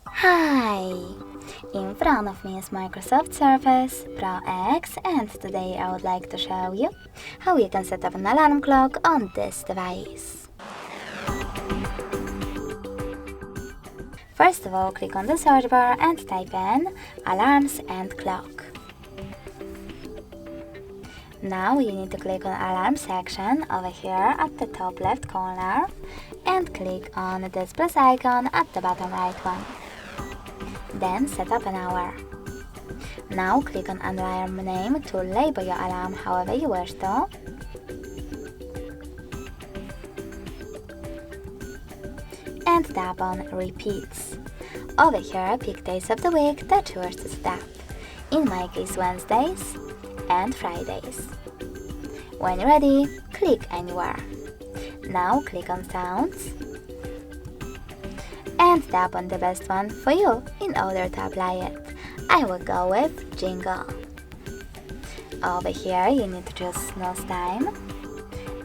Hi! In front of me is Microsoft Surface Pro X, and today I would like to show you how you can set up an alarm clock on this device. First of all, click on the search bar and type in alarms and clock. Now you need to click on alarm section over here at the top left corner and click on this plus icon at the bottom right one. Then set up an hour. Now click on alarm name to label your alarm however you wish to. And tap on repeats. Over here pick days of the week that you wish to set up. In my case Wednesdays and Fridays. When you're ready, click anywhere. Now click on sounds and tap on the best one for you in order to apply it. I will go with jingle. Over here you need to choose snooze time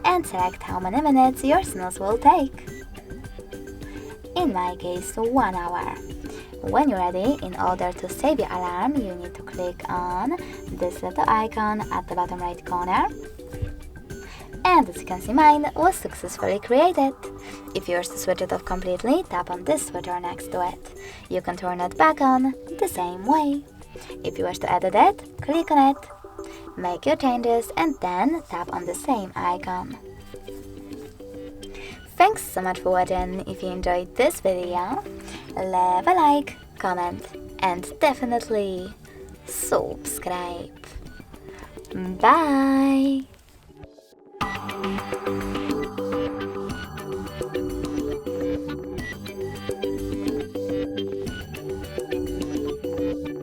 and select how many minutes your snooze will take. In my case 1 hour. When you're ready, in order to save your alarm, you need to click on this little icon at the bottom right corner. And as you can see, mine was successfully created. If you wish to switch it off completely, tap on this switcher next to it. You can turn it back on the same way. If you wish to edit it, click on it, make your changes, and then tap on the same icon. Thanks so much for watching. If you enjoyed this video, leave a like, comment, and definitely subscribe. Bye!